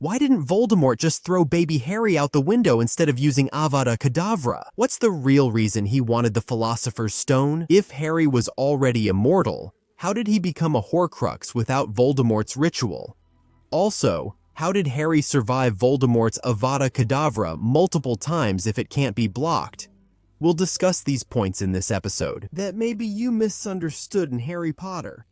Why didn't Voldemort just throw baby Harry out the window instead of using Avada Kedavra? What's the real reason he wanted the Philosopher's Stone? If Harry was already immortal, how did he become a Horcrux without Voldemort's ritual? Also, how did Harry survive Voldemort's Avada Kedavra multiple times if it can't be blocked? We'll discuss these points in this episode that maybe you misunderstood in Harry Potter.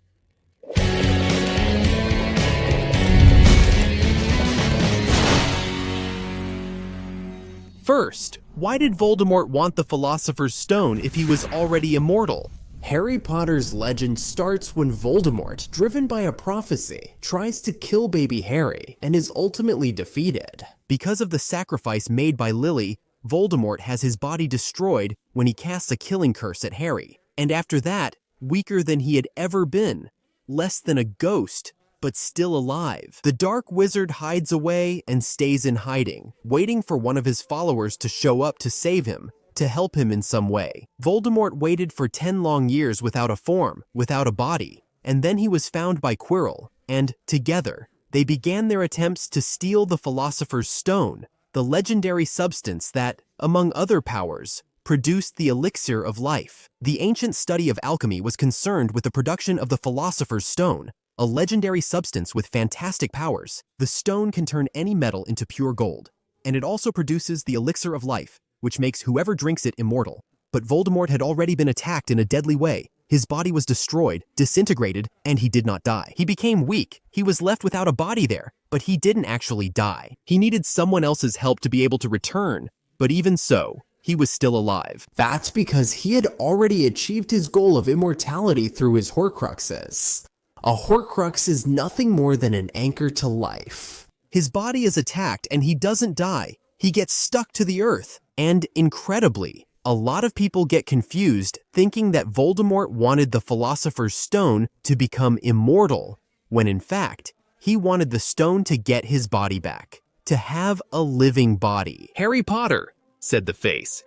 First, why did Voldemort want the Philosopher's Stone if he was already immortal? Harry Potter's legend starts when Voldemort, driven by a prophecy, tries to kill baby Harry and is ultimately defeated. Because of the sacrifice made by Lily, Voldemort has his body destroyed when he casts a killing curse at Harry. And after that, weaker than he had ever been, less than a ghost, but still alive. The Dark Wizard hides away and stays in hiding, waiting for one of his followers to show up to save him, to help him in some way. Voldemort waited for 10 long years without a form, without a body, and then he was found by Quirrell, and, together, they began their attempts to steal the Philosopher's Stone, the legendary substance that, among other powers, produced the Elixir of Life. The ancient study of alchemy was concerned with the production of the Philosopher's Stone, a legendary substance with fantastic powers. The stone can turn any metal into pure gold, and it also produces the Elixir of Life, which makes whoever drinks it immortal. But Voldemort had already been attacked in a deadly way. His body was destroyed, disintegrated, and he did not die. He became weak. He was left without a body there, but he didn't actually die. He needed someone else's help to be able to return, but even so, he was still alive. That's because he had already achieved his goal of immortality through his Horcruxes. A Horcrux is nothing more than an anchor to life. His body is attacked and he doesn't die. He gets stuck to the earth. And incredibly, a lot of people get confused thinking that Voldemort wanted the Philosopher's Stone to become immortal, when in fact, he wanted the stone to get his body back, to have a living body. Harry Potter, said the face.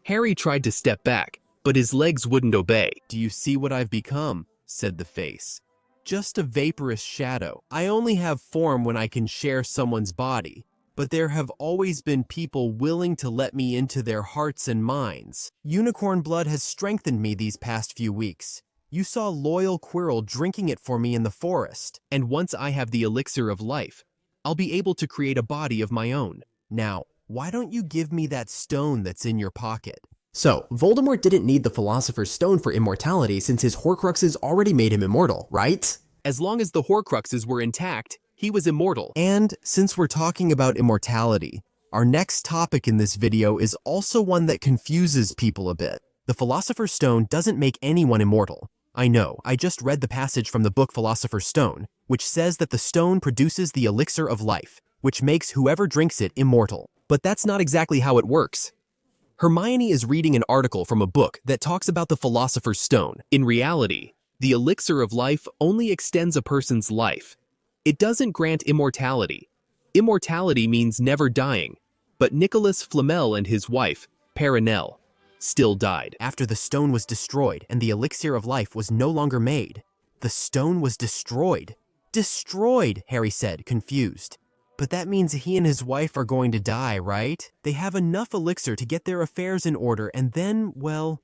Harry tried to step back, but his legs wouldn't obey. Do you see what I've become? Said the face. Just a vaporous shadow. I only have form when I can share someone's body, but there have always been people willing to let me into their hearts and minds. Unicorn blood has strengthened me these past few weeks. You saw loyal Quirrell drinking it for me in the forest. And once I have the Elixir of Life, I'll be able to create a body of my own. Now, why don't you give me that stone that's in your pocket? So, Voldemort didn't need the Philosopher's Stone for immortality since his Horcruxes already made him immortal, right? As long as the Horcruxes were intact, he was immortal. And since we're talking about immortality, our next topic in this video is also one that confuses people a bit. The Philosopher's Stone doesn't make anyone immortal. I know, I just read the passage from the book Philosopher's Stone, which says that the stone produces the Elixir of Life, which makes whoever drinks it immortal. But that's not exactly how it works. Hermione is reading an article from a book that talks about the Philosopher's Stone. In reality, the Elixir of Life only extends a person's life. It doesn't grant immortality. Immortality means never dying. But Nicholas Flamel and his wife, Perenelle, still died. After the stone was destroyed and the Elixir of Life was no longer made, the stone was destroyed. Destroyed, Harry said, confused. But that means he and his wife are going to die, right? They have enough elixir to get their affairs in order and then, well,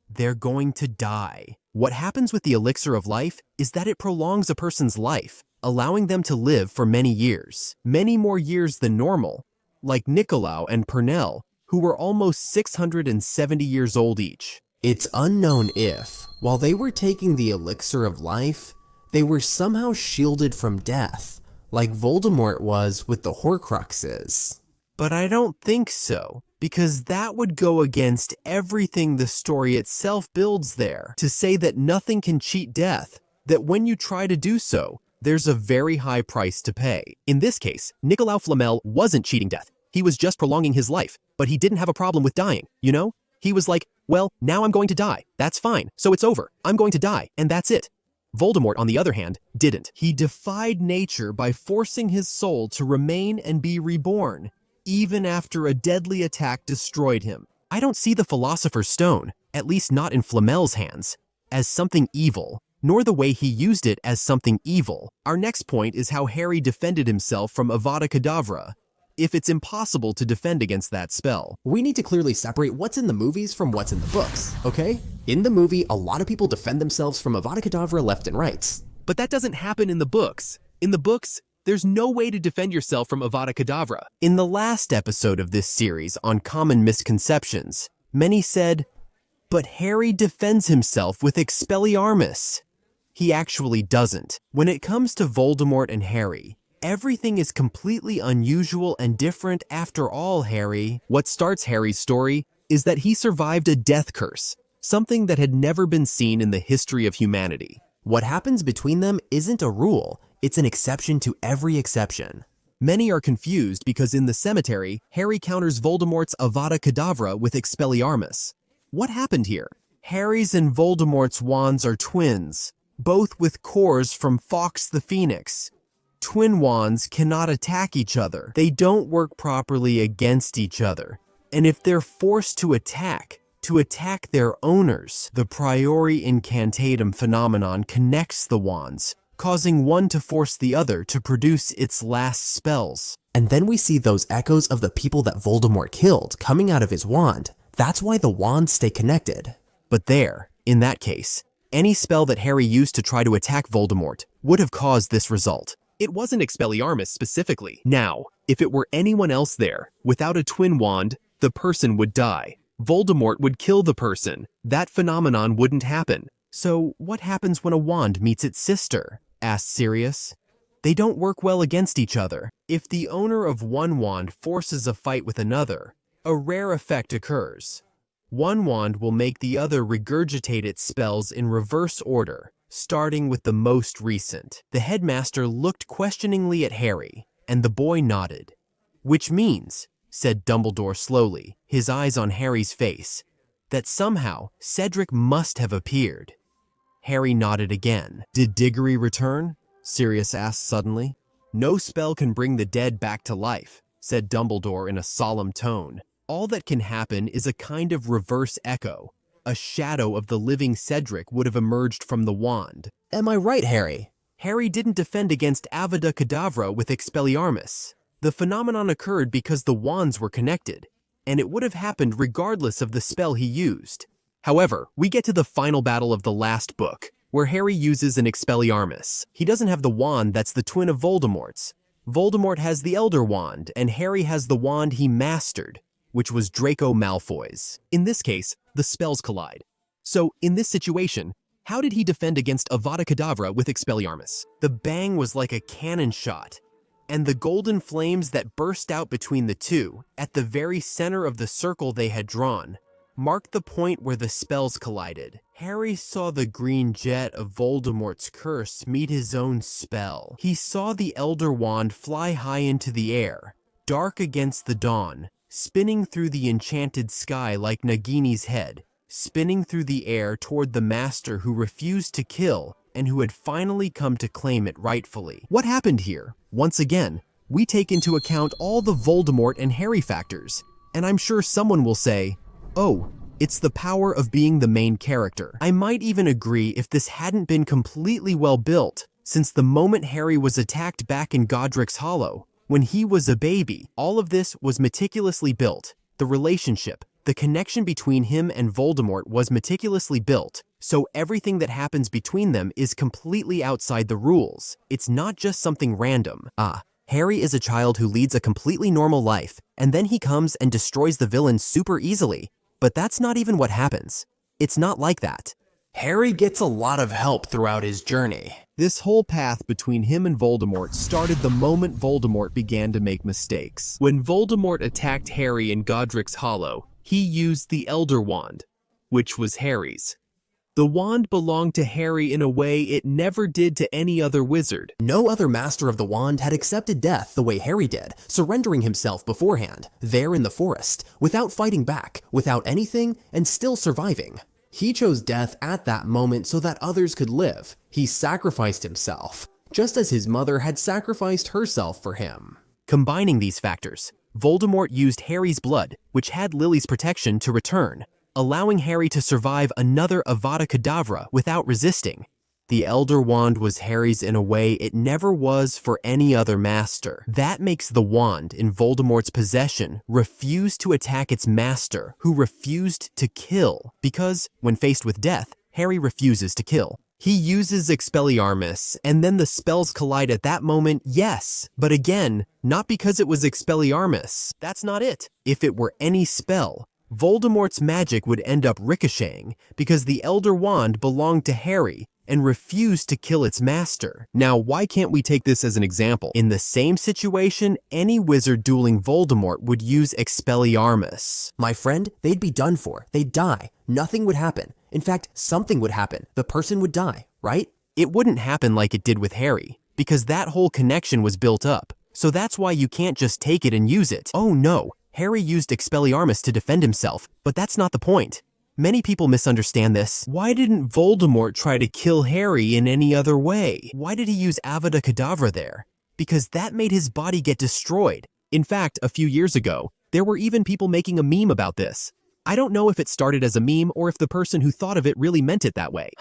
they're going to die. What happens with the Elixir of Life is that it prolongs a person's life, allowing them to live for many years. Many more years than normal, like Nicolau and Pernell, who were almost 670 years old each. It's unknown if, while they were taking the Elixir of Life, they were somehow shielded from death, like Voldemort was with the Horcruxes. But I don't think so, because that would go against everything the story itself builds there, to say that nothing can cheat death, that when you try to do so, there's a very high price to pay. In this case, Nicolau Flamel wasn't cheating death. He was just prolonging his life, but he didn't have a problem with dying, you know? He was like, well, now I'm going to die. That's fine. So it's over. I'm going to die, and that's it. Voldemort, on the other hand, didn't. He defied nature by forcing his soul to remain and be reborn, even after a deadly attack destroyed him. I don't see the Philosopher's Stone, at least not in Flamel's hands, as something evil. nor the way he used it as something evil. Our next point is how Harry defended himself from Avada Kedavra, if it's impossible to defend against that spell. We need to clearly separate what's in the movies from what's in the books, okay? In the movie, a lot of people defend themselves from Avada Kedavra left and right. But that doesn't happen in the books. In the books, there's no way to defend yourself from Avada Kedavra. In the last episode of this series on common misconceptions, many said, but Harry defends himself with Expelliarmus. He actually doesn't. When it comes to Voldemort and Harry, everything is completely unusual and different after all, Harry. What starts Harry's story is that he survived a death curse, something that had never been seen in the history of humanity. What happens between them isn't a rule, it's an exception to every exception. Many are confused because in the cemetery, Harry counters Voldemort's Avada Kedavra with Expelliarmus. What happened here? Harry's and Voldemort's wands are twins, both with cores from Fawkes the Phoenix. Twin wands cannot attack each other. They don't work properly against each other. And if they're forced to attack their owners, the priori incantatem phenomenon connects the wands, causing one to force the other to produce its last spells. And then we see those echoes of the people that Voldemort killed coming out of his wand. That's why the wands stay connected. But there, in that case, any spell that Harry used to try to attack Voldemort would have caused this result. It wasn't Expelliarmus specifically. Now, if it were anyone else there, without a twin wand, the person would die. Voldemort would kill the person. That phenomenon wouldn't happen. So what happens when a wand meets its sister? Asked Sirius. They don't work well against each other. If the owner of one wand forces a fight with another, a rare effect occurs. One wand will make the other regurgitate its spells in reverse order, starting with the most recent. The headmaster looked questioningly at Harry, and the boy nodded. Which means, said Dumbledore slowly, his eyes on Harry's face, that somehow Cedric must have appeared. Harry nodded again. Did Diggory return? Sirius asked suddenly. No spell can bring the dead back to life, said Dumbledore in a solemn tone. All that can happen is a kind of reverse echo. A shadow of the living Cedric would have emerged from the wand. Am I right, Harry? Harry didn't defend against Avada Kedavra with Expelliarmus. The phenomenon occurred because the wands were connected, and it would have happened regardless of the spell he used. However, we get to the final battle of the last book, where Harry uses an Expelliarmus. He doesn't have the wand that's the twin of Voldemort's. Voldemort has the Elder Wand, and Harry has the wand he mastered, which was Draco Malfoy's. In this case, the spells collide. So, in this situation, how did he defend against Avada Kedavra with Expelliarmus? The bang was like a cannon shot, and the golden flames that burst out between the two, at the very center of the circle they had drawn, marked the point where the spells collided. Harry saw the green jet of Voldemort's curse meet his own spell. He saw the Elder Wand fly high into the air, dark against the dawn, spinning through the enchanted sky like Nagini's head, spinning through the air toward the master who refused to kill and who had finally come to claim it rightfully. What happened here? Once again, we take into account all the Voldemort and Harry factors, and I'm sure someone will say, oh, it's the power of being the main character. I might even agree if this hadn't been completely well built, since the moment Harry was attacked back in Godric's Hollow, when he was a baby, all of this was meticulously built. The relationship, the connection between him and Voldemort was meticulously built, so everything that happens between them is completely outside the rules. It's not just something random. Harry is a child who leads a completely normal life, and then he comes and destroys the villain super easily. But that's not even what happens. It's not like that. Harry gets a lot of help throughout his journey. This whole path between him and Voldemort started the moment Voldemort began to make mistakes. When Voldemort attacked Harry in Godric's Hollow, he used the Elder Wand, which was Harry's. The wand belonged to Harry in a way it never did to any other wizard. No other master of the wand had accepted death the way Harry did, surrendering himself beforehand, there in the forest, without fighting back, without anything, and still surviving. He chose death at that moment so that others could live. He sacrificed himself, just as his mother had sacrificed herself for him. Combining these factors, Voldemort used Harry's blood, which had Lily's protection, to return, allowing Harry to survive another Avada Kedavra without resisting. The Elder Wand was Harry's in a way it never was for any other master. That makes the wand in Voldemort's possession refuse to attack its master, who refused to kill, because, when faced with death, Harry refuses to kill. He uses Expelliarmus, and then the spells collide at that moment, yes, but again, not because it was Expelliarmus. That's not it. If it were any spell, Voldemort's magic would end up ricocheting, because the Elder Wand belonged to Harry, and refused to kill its master. Now, why can't we take this as an example? In the same situation, any wizard dueling Voldemort would use Expelliarmus. My friend, they'd be done for. They'd die. Nothing would happen. In fact, something would happen. The person would die, right? It wouldn't happen like it did with Harry, because that whole connection was built up. So that's why you can't just take it and use it. Oh no, Harry used Expelliarmus to defend himself, but that's not the point. Many people misunderstand this. Why didn't Voldemort try to kill Harry in any other way? Why did he use Avada Kedavra there? Because that made his body get destroyed. In fact, a few years ago, there were even people making a meme about this. I don't know if it started as a meme or if the person who thought of it really meant it that way.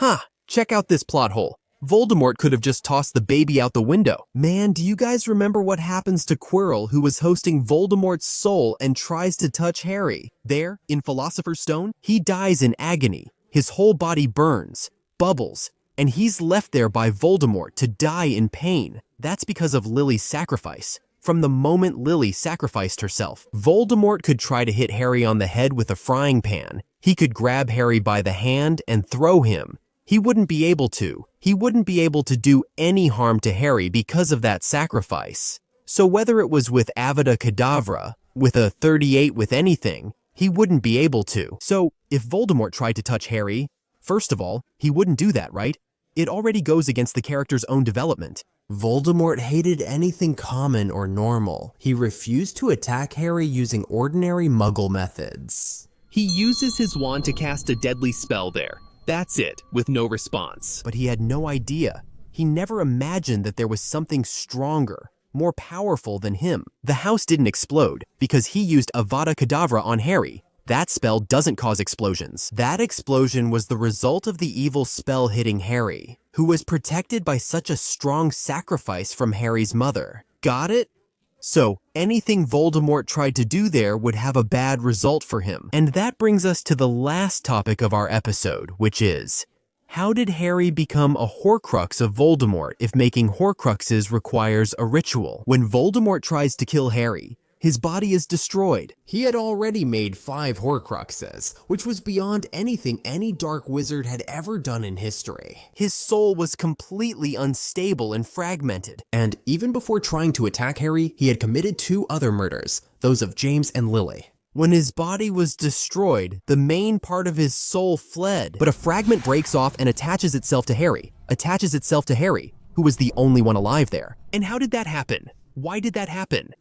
Check out this plot hole. Voldemort could have just tossed the baby out the window. Man, do you guys remember what happens to Quirrell, who was hosting Voldemort's soul and tries to touch Harry? There, in Philosopher's Stone, he dies in agony. His whole body burns, bubbles, and he's left there by Voldemort to die in pain. That's because of Lily's sacrifice. From the moment Lily sacrificed herself, Voldemort could try to hit Harry on the head with a frying pan. He could grab Harry by the hand and throw him. He wouldn't be able to. He wouldn't be able to do any harm to Harry because of that sacrifice. So whether it was with Avada Kedavra, with a 38 with anything, he wouldn't be able to. So if Voldemort tried to touch Harry, first of all, he wouldn't do that, right? It already goes against the character's own development. Voldemort hated anything common or normal. He refused to attack Harry using ordinary Muggle methods. He uses his wand to cast a deadly spell there. That's it, with no response. But he had no idea. He never imagined that there was something stronger, more powerful than him. The house didn't explode because he used Avada Kedavra on Harry. That spell doesn't cause explosions. That explosion was the result of the evil spell hitting Harry, who was protected by such a strong sacrifice from Harry's mother. Got it? So, anything Voldemort tried to do there would have a bad result for him. And that brings us to the last topic of our episode, which is, how did Harry become a Horcrux of Voldemort if making Horcruxes requires a ritual? When Voldemort tries to kill Harry, his body is destroyed. He had already made 5 Horcruxes, which was beyond anything any dark wizard had ever done in history. His soul was completely unstable and fragmented. And even before trying to attack Harry, he had committed 2 other murders, those of James and Lily. When his body was destroyed, the main part of his soul fled. But a fragment breaks off and attaches itself to Harry, who was the only one alive there. And how did that happen? Why did that happen?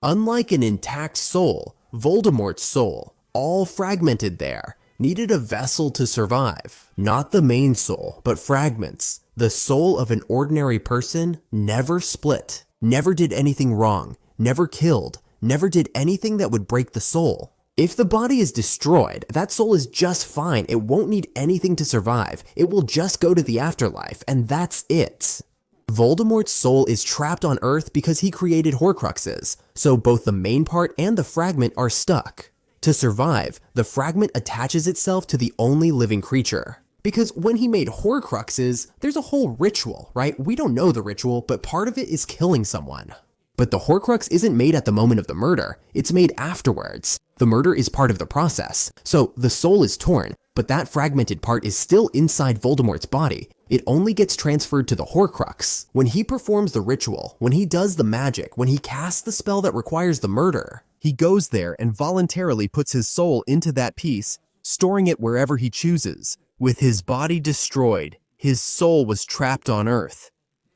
Unlike an intact soul, Voldemort's soul, all fragmented there, needed a vessel to survive. Not the main soul, but fragments. The soul of an ordinary person never split, never did anything wrong, never killed, never did anything that would break the soul. If the body is destroyed, that soul is just fine. It won't need anything to survive. It will just go to the afterlife, and that's it. Voldemort's soul is trapped on Earth because he created Horcruxes, so both the main part and the fragment are stuck. To survive, the fragment attaches itself to the only living creature. Because when he made Horcruxes, there's a whole ritual, right? We don't know the ritual, but part of it is killing someone. But the Horcrux isn't made at the moment of the murder, it's made afterwards. The murder is part of the process, so the soul is torn, but that fragmented part is still inside Voldemort's body. It only gets transferred to the Horcrux. When he performs the ritual, when he does the magic, when he casts the spell that requires the murder, he goes there and voluntarily puts his soul into that piece, storing it wherever he chooses. With his body destroyed, his soul was trapped on Earth.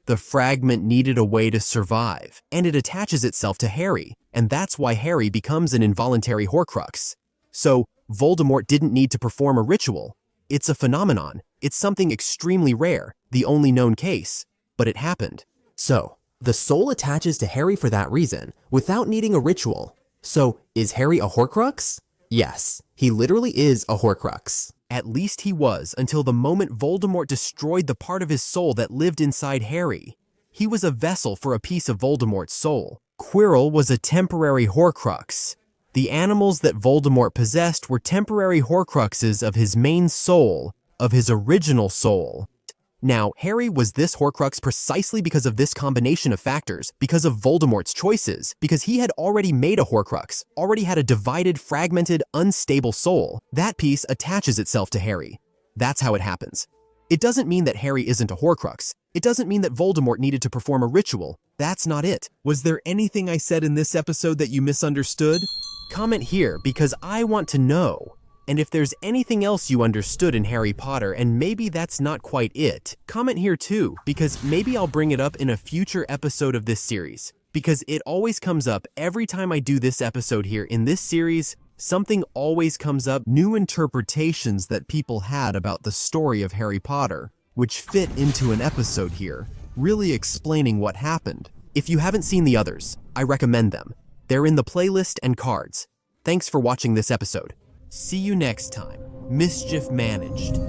The fragment needed a way to survive, and it attaches itself to Harry, and that's why Harry becomes an involuntary Horcrux. So, Voldemort didn't need to perform a ritual. It's a phenomenon. It's something extremely rare, the only known case, but it happened. So, the soul attaches to Harry for that reason, without needing a ritual. So, is Harry a Horcrux? Yes, he literally is a Horcrux. At least he was, until the moment Voldemort destroyed the part of his soul that lived inside Harry. He was a vessel for a piece of Voldemort's soul. Quirrell was a temporary Horcrux. The animals that Voldemort possessed were temporary Horcruxes of his main soul, of his original soul. Now, Harry was this Horcrux precisely because of this combination of factors, because of Voldemort's choices, because he had already made a Horcrux, already had a divided, fragmented, unstable soul. That piece attaches itself to Harry. That's how it happens. It doesn't mean that Harry isn't a Horcrux. It doesn't mean that Voldemort needed to perform a ritual. That's not it. Was there anything I said in this episode that you misunderstood? Comment here because I want to know. And if there's anything else you understood in Harry Potter and maybe that's not quite it, comment here too, because maybe I'll bring it up in a future episode of this series. Because it always comes up every time I do this episode here in this series, something always comes up, new interpretations that people had about the story of Harry Potter, which fit into an episode here, really explaining what happened. If you haven't seen the others, I recommend them. They're in the playlist and cards. Thanks for watching this episode. See you next time. Mischief managed.